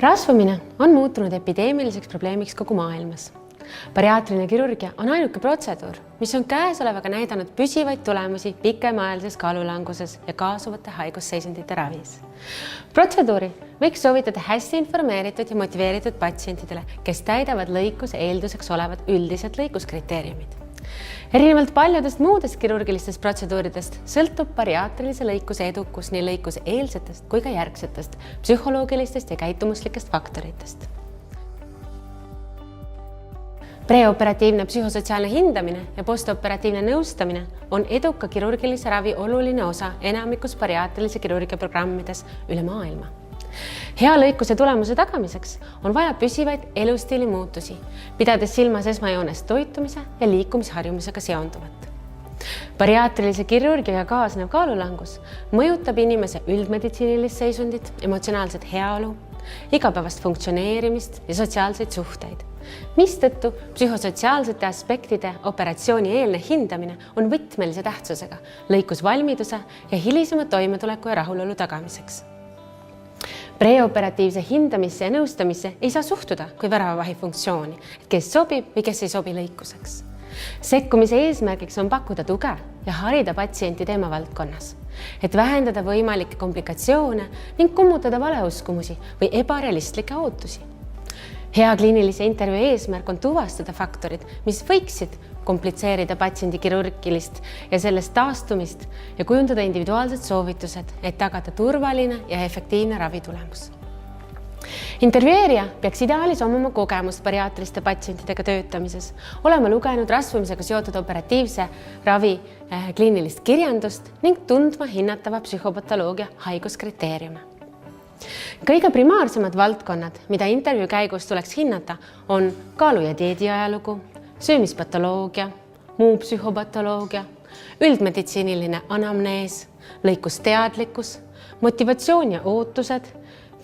Rasvumine on muutunud epideemiliseks probleemiks kogu maailmas. Bariaatriline kirurgia on ainuke protseduur, mis on käesolevaga näidanud püsivaid tulemusi pikemaajalises kaalulanguses ja kaasuvate haigusseisundite ravis. Protseduuri võiks soovitada hästi informeeritud ja motiveeritud patsientidele, kes täidavad lõikuse eelduseks olevad üldised lõikuskriteeriumid. Erinevalt paljudest muudest kirurgilistest protseduuridest sõltub bariaatrilise lõikuse edukus nii lõikuse eelsetest kui ka järgsetest psühholoogilistest ja käitumuslikest faktoritest. Preoperatiivne psühhosotsiaalne hindamine ja postoperatiivne nõustamine on eduka kirurgilise ravi oluline osa enamikus bariaatrilise kirurgia programmides üle maailma. Hea lõikuse tulemuse tagamiseks on vaja püsivaid elustiili muutusi, pidades silmas esmajoones toitumise ja liikumisharjumusega seonduvat. Bariaatrilise kirurgiaga kaasnev kaalulangus mõjutab inimese üldmeditsiinilist seisundit, emotsionaalset heaolu, igapäevast funktsioneerimist ja sotsiaalseid suhteid, mistõttu psühhosotsiaalsete aspektide operatsiooni eelne hindamine on võtmelise tähtsusega lõikusvalmiduse ja hilisema toimetuleku ja rahulolu tagamiseks. Preoperatiivse hindamisse ja nõustamisse ei saa suhtuda kui väravavahi funktsiooni, kes sobib või kes ei sobi lõikuseks. Sekkumise eesmärgiks on pakkuda tuge ja harida patsienti teema valdkonnas, et vähendada võimalikke komplikatsioone ning kummutada valeuskumusi või ebarealistlikke ootusi. Hea kliinilise intervjuu eesmärk on tuvastada faktorid, mis võiksid komplitseerida patsiendi kirurgilist ja sellest taastumist ja kujundada individuaalsed soovitused, et tagada turvaline ja efektiivne ravitulemus. Intervjueerija peaks ideaalis omama kogemust bariaatriliste patsientidega töötamises, olema lugenud rasvumisega seotud operatiivse ravi kliinilist kirjandust ning tundma hinnatava psühhopatoloogia haiguskriteeriume. Kõige primaarsemad valdkonnad, mida intervjuu käigus tuleks hinnata, on kaalu- ja dieediajalugu, söömispatoloogia, muu psühhopatoloogia, üldmeditsiiniline anamnees, lõikusteadlikkus, motivatsioon ja ootused,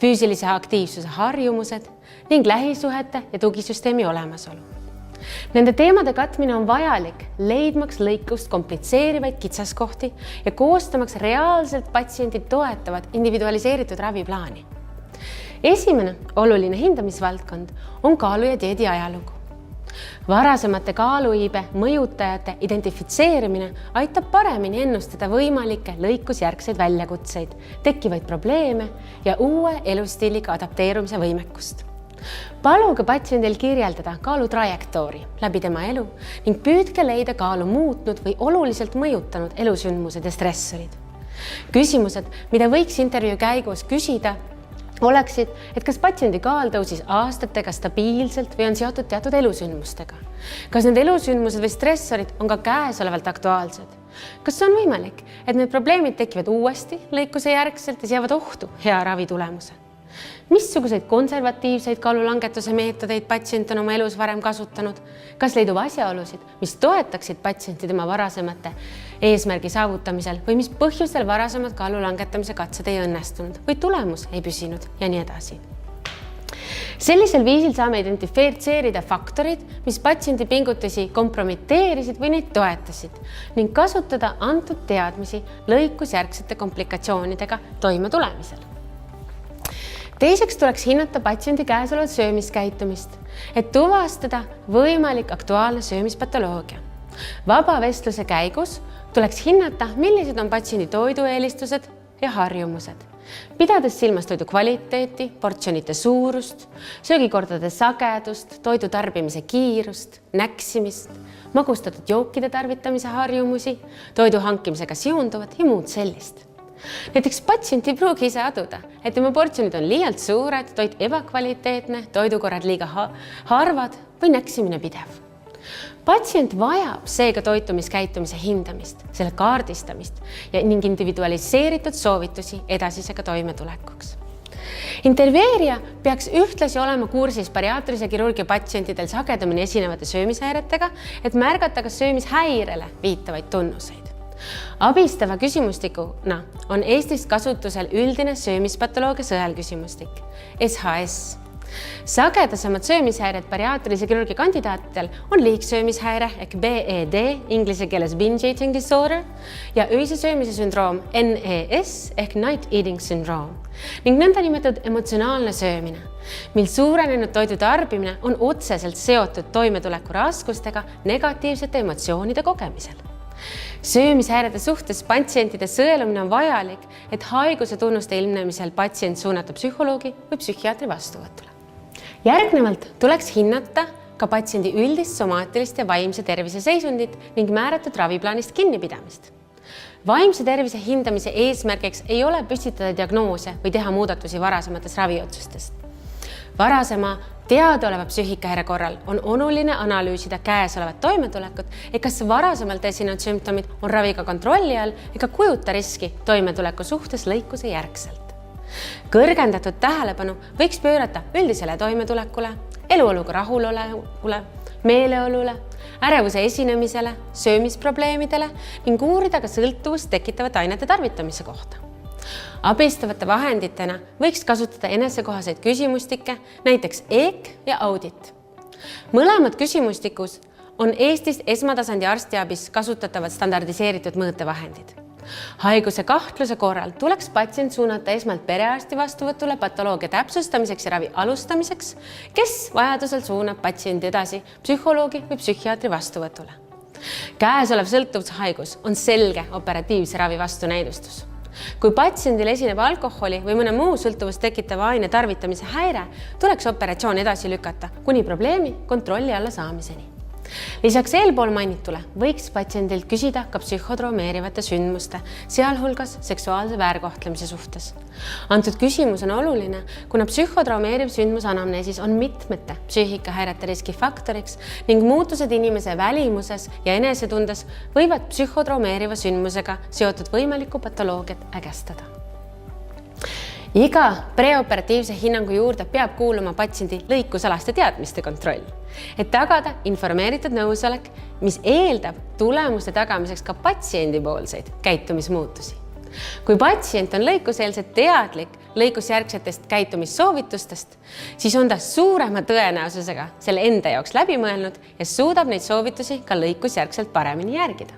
füüsilise aktiivsuse harjumused ning lähisuhete ja tugisüsteemi olemasolu. Nende teemade katmine on vajalik, leidmaks lõikust komplitseerivaid kitsaskohti ja koostamaks reaalselt patsiendid toetavat individualiseeritud raviplaani. Esimene oluline hindamisvaldkond on kaalu- ja dieedi ajalugu. Varasemate kaaluiibe mõjutajate identifitseerimine aitab paremini ennustada võimalikke lõikusjärgseid väljakutseid, tekkivaid probleeme ja uue elustiiliga adapteerumise võimekust. Paluge patsiendil kirjeldada kaalu trajektoori läbi tema elu ning püüdke leida kaalu muutnud või oluliselt mõjutanud elusündmused ja stressorid. Küsimused, mida võiks intervjuu käigus küsida, oleksid, et kas patsiendi kaal tõusis aastatega stabiilselt või on seotud teatud elusündmustega. Kas need elusündmused või stressorid on ka käesolevalt aktuaalsed? Kas on võimalik, et need probleemid tekivad uuesti lõikuse järgselt ja seavad ohtu hea ravitulemuse? Missuguseid konservatiivseid kaalulangetuse meetodeid patsient on oma elus varem kasutanud? Kas leidub asjaolusid, mis toetaksid patsienti tema varasemate eesmärgi saavutamisel või mis põhjustel varasemad kaalulangetamise katsed ei õnnestunud või tulemus ei püsinud ja nii edasi? Sellisel viisil saame identifitseerida faktorid, mis patsiendi pingutusi kompromiteerisid või neid toetasid ning kasutada antud teadmisi lõikusjärgsete komplikatsioonidega toime tulemisel. Teiseks tuleks hinnata patsiendi käesolevat söömiskäitumist, et tuvastada võimalik aktuaalne söömispatoloogia. Vaba vestluse käigus tuleks hinnata, millised on patsiendi toidueelistused ja harjumused, pidades silmas toidu kvaliteeti, portsjonite suurust, söögikordade sagedust, toidu tarbimise kiirust, näksimist, magustatud jookide tarvitamise harjumusi, toidu hankimisega seonduvat ja muud sellist. Näiteks patsient ei pruugi ise aduda, et tema portsjonid on liialt suured, toit ebakvaliteetne, toidukorrad liiga harvad või näksimine pidev. Patsient vajab seega toitumiskäitumise hindamist, selle kaardistamist ning individualiseeritud soovitusi edasisega toimetulekuks. Intervjueerija peaks ühtlasi olema kursis bariaatrilise kirurgia patsientidel sagedamini esinevate söömishäiretega, et märgata kas söömishäirele viitavaid tunnuseid. Abistava küsimustikuna on Eestis kasutusel üldine söömispatoloogia sõelküsimustik, SHS. Sagedasemad söömishäired bariaatrilise kirurgi kandidaatidel on liigsöömishäire ehk BED, inglise keeles binge eating disorder, ja öise söömise sündroom NES ehk night eating syndrome ning nõndanimetatud emotsionaalne söömine, mil suurenenud toidu tarbimine on otseselt seotud toimetuleku raskustega negatiivsete emotsioonide kogemisel. Söömishäirede suhtes patsientide sõelumine on vajalik, et haiguse tunnuste ilmnemisel patsient suunata psühholoogi või psühhiaatri vastuvõtule. Järgnevalt tuleks hinnata ka patsiendi üldist somaatilist ja vaimse tervise seisundit ning määratud raviplaanist kinnipidamist. Vaimse tervise hindamise eesmärgiks ei ole püstitada diagnoose või teha muudatusi varasemates raviotsustest. Varasema teadaoleva psüühikahäire korral on oluline analüüsida käesolevat toimetulekut, et kas varasemalt esinenud sümptomid on raviga kontrolli all ega kujuta riski toimetuleku suhtes lõikuse järgselt. Kõrgendatud tähelepanu võiks pöörata üldisele toimetulekule, eluoluga rahulolevule, meeleolule, ärevuse esinemisele, söömisprobleemidele ning uurida ka sõltuvust tekitavate ainete tarvitamise kohta. Abistavate vahenditena võiks kasutada enesekohaseid küsimustikke, näiteks EEK ja audit. Mõlemad küsimustikus on Eestis esmatasandi arstiabis kasutatavad standardiseeritud mõõtevahendid. Haiguse kahtluse korral tuleks patsient suunata esmalt perearsti vastuvõtule patoloogia täpsustamiseks ja ravi alustamiseks, kes vajadusel suunab patsiendi edasi psühholoogi või psühhiaatri vastuvõtule. Käesolev sõltuvushaigus on selge operatiivse ravi vastunäidustus. Kui patsiendil esineb alkoholi või mõne muu sõltuvust tekitava aine tarvitamise häire, tuleks operatsioon edasi lükata kuni probleemi kontrolli alla saamiseni. Lisaks eelpool mainitule võiks patsiendilt küsida ka psühhodroomeerivate sündmuste, sealhulgas seksuaalse väärkohtlemise suhtes. Antud küsimus on oluline, kuna psühhodroomeeriv sündmus anamneesis on mitmete psüühikahäirete riskifaktoriks ning muutused inimese välimuses ja enesetundes võivad psühhodroomeeriva sündmusega seotud võimalikku patoloogiat ägestada. Iga preoperatiivse hinnangu juurde peab kuuluma patsiendi lõikusalaste teadmiste kontroll, et tagada informeeritud nõusolek, mis eeldab tulemuste tagamiseks ka patsiendi poolseid käitumismuutusi. Kui patsient on lõikuseelselt teadlik lõikusjärgsetest käitumissoovitustest, siis on ta suurema tõenäosusega selle enda jaoks läbi mõelnud ja suudab neid soovitusi ka lõikusjärgselt paremini järgida.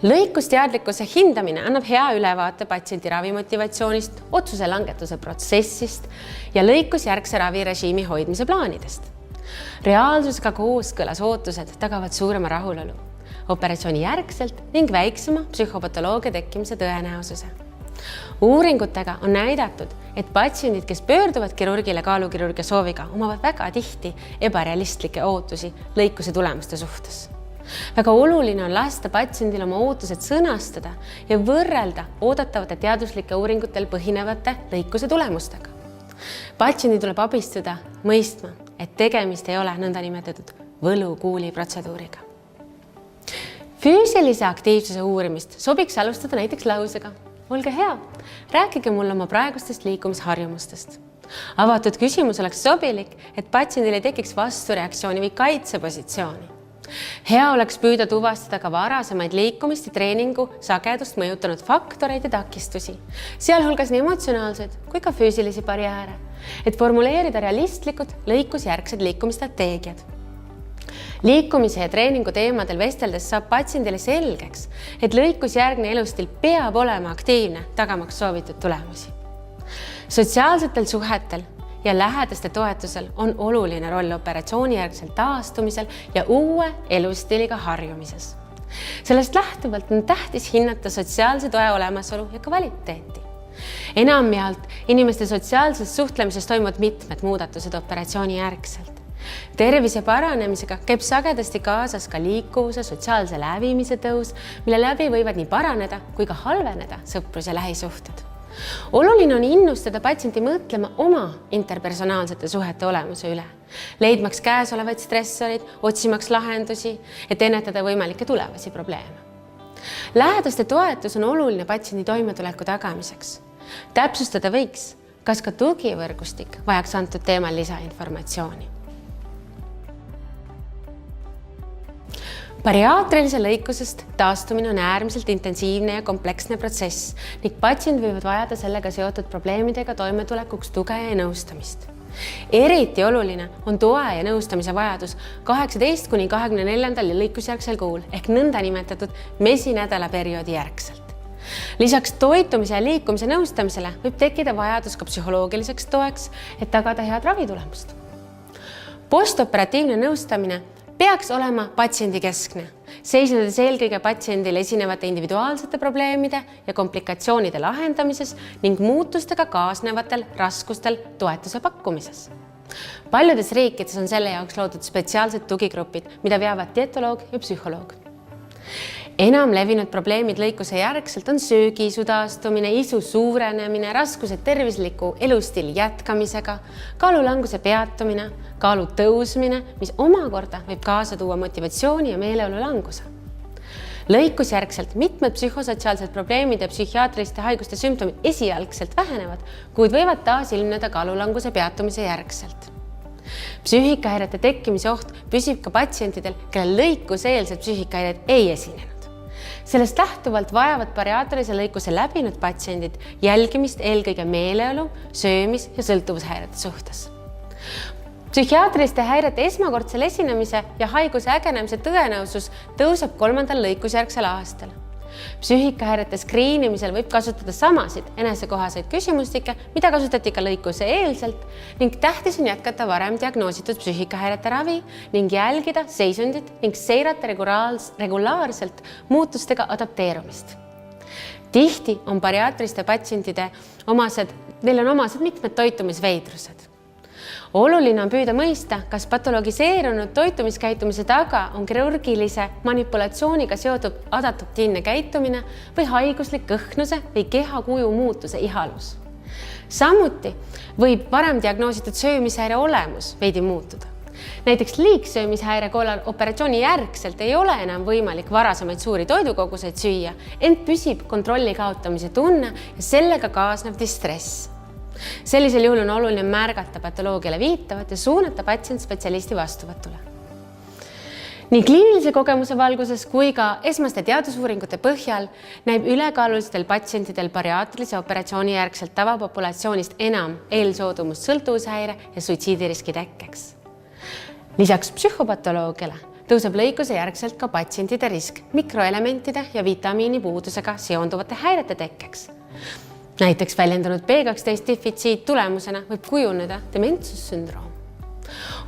Lõikusteadlikkuse hindamine annab hea ülevaate patsiendi ravimotivatsioonist, otsuse langetuse protsessist ja lõikusjärgse ravirežiimi hoidmise plaanidest. Reaalsusega kooskõlas ootused tagavad suurema rahulolu, operatsiooni järgselt ning väiksema psühhopatoloogia tekkimise tõenäosuse. Uuringutega on näidatud, et patsiendid, kes pöörduvad kirurgile kaalukirurgia sooviga, omavad väga tihti ebarealistlikke ootusi lõikuse tulemuste suhtes. Väga oluline on lasta patsiendil oma ootused sõnastada ja võrrelda oodatavate teaduslike uuringutel põhinevate lõikuse tulemustega. Patsiendi tuleb abistada mõistma, et tegemist ei ole nõndanimetatud võlukuuli protseduuriga. Füüsilise aktiivsuse uurimist sobiks alustada näiteks lausega: olge hea, rääkige mulle oma praegustest liikumisharjumustest. Avatud küsimus oleks sobilik, et patsiendil ei tekiks vastureaktsiooni või kaitsepositsiooni. Hea oleks püüda tuvastada ka varasemaid liikumist ja treeningu sagedust mõjutanud faktoreid ja takistusi, sealhulgas nii emotsionaalseid kui ka füüsilisi barjääre, et formuleerida realistlikud lõikusjärgsed liikumisstrateegiad. Liikumise ja treeningu teemadel vesteldes saab patsiendile selgeks, et lõikusjärgne elustil peab olema aktiivne, tagamaks soovitud tulemusi. Sotsiaalsetel suhetel ja lähedaste toetusel on oluline roll operatsioonijärgsel taastumisel ja uue elustiiliga harjumises. Sellest lähtuvalt on tähtis hinnata sotsiaalse toe olemasolu ja kvaliteeti. Enamjaolt inimeste sotsiaalses suhtlemises toimuvad mitmed muudatused operatsiooni järgselt. Tervise paranemisega käib sagedasti kaasas ka liikuvuse, sotsiaalse lävimise tõus, mille läbi võivad nii paraneda kui ka halveneda sõprus- ja lähisuhted. Oluline on innustada patsienti mõtlema oma interpersonaalsete suhete olemuse üle, leidmaks käesolevaid stressoreid, otsimaks lahendusi, et ennetada võimalikke tulevasi probleeme. Lähedaste toetus on oluline patsiendi toimetuleku tagamiseks. Täpsustada võiks, kas ka tugivõrgustik vajaks antud teemal lisainformatsiooni. Bariaatrilise lõikusest taastumine on äärmiselt intensiivne ja kompleksne protsess ning patsient võivad vajada sellega seotud probleemidega toimetulekuks tuge ja nõustamist. Eriti oluline on toe ja nõustamise vajadus 18 kuni 24. lõikusjärgsel kuul ehk nõnda nimetatud mesinädala perioodi järgselt. Lisaks toitumise ja liikumise nõustamisele võib tekkida vajadus ka psühholoogiliseks toeks, et tagada head ravitulemust. Postoperatiivne nõustamine peaks olema patsiendi keskne, seisnedes eelkõige patsiendil esinevate individuaalsete probleemide ja komplikatsioonide lahendamises ning muutustega kaasnevatel raskustel toetuse pakkumises. Paljudes riikides on selle jaoks loodud spetsiaalsed tugigrupid, mida veavad dietoloog ja psühholoog. Enam levinud probleemid lõikuse järgselt on söögiisu taastumine, isu suurenemine, raskused tervisliku elustiili jätkamisega, kaalulanguse peatumine, kaalu tõusmine, mis omakorda võib kaasa tuua motivatsiooni ja meeleolu languse. Lõikusjärgselt mitmed psühhosotsiaalsed probleemid ja psühhiaatriliste haiguste sümptomid esialgselt vähenevad, kuid võivad taas ilmneda kaalulanguse peatumise järgselt. Psüühikahäirete tekkimise oht püsib ka patsientidel, kellel lõikuseelsed psüühikahäired ei esinenud. Sellest lähtuvalt vajavad bariaatrilise lõikuse läbinud patsiendid jälgimist eelkõige meeleolu, söömis- ja sõltuvushäirete suhtes. Psühhiaatriliste häirete esmakordsel esinemise ja haiguse ägenemise tõenäosus tõuseb 3. lõikusjärgsel aastal. Psüühikahäirete skriinimisel võib kasutada samasid enesekohaseid küsimustikke, mida kasutati ka lõikuse eelselt ning tähtis on jätkata varem diagnoositud psüühikahäirete ravi ning jälgida seisundit ning seirata regulaarselt muutustega adapteerumist. Tihti on bariaatriliste patsientide neil on omased mitmed toitumisveidrused. Oluline on püüda mõista, kas patologiseerunud toitumiskäitumise taga on kirurgilise manipulatsiooniga seotud adaptiivne käitumine või haiguslik kõhnuse või kehakuju muutuse ihalus. Samuti võib varem diagnoositud söömishäire olemus veidi muutuda. Näiteks liigsöömishäire korral operatsiooni järgselt ei ole enam võimalik varasemaid suuri toidukoguseid süüa, ent püsib kontrolli kaotamise tunne ja sellega kaasnev distress. Sellisel juhul on oluline märgata patoloogiale viitavat ja suunata patsient spetsialisti vastuvõtule. Nii kliinilise kogemuse valguses kui ka esmaste teadusuuringute põhjal näib ülekaalulistel patsientidel bariaatrilise operatsiooni järgselt tavapopulatsioonist enam eelsoodumust sõltuvushäire ja suitsiidiriski tekkeks. Lisaks psühhopatoloogiale tõuseb lõikuse järgselt ka patsientide risk mikroelementide ja vitamiinipuudusega seonduvate häirete tekkeks. Näiteks väljendunud B12 defitsiit tulemusena võib kujuneda dementsussündroom.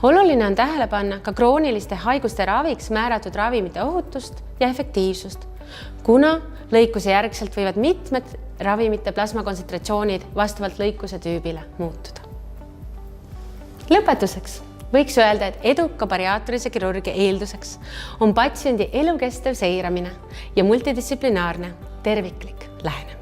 Oluline on tähele panna ka krooniliste haiguste raviks määratud ravimite ohutust ja efektiivsust, kuna lõikuse järgselt võivad mitmed ravimite plasmakontsentratsioonid vastavalt lõikuse tüübile muutuda. Lõpetuseks võiks öelda, et eduka bariaatrilise kirurgia eelduseks on patsiendi elukestev seiramine ja multidistsiplinaarne terviklik lähenemine.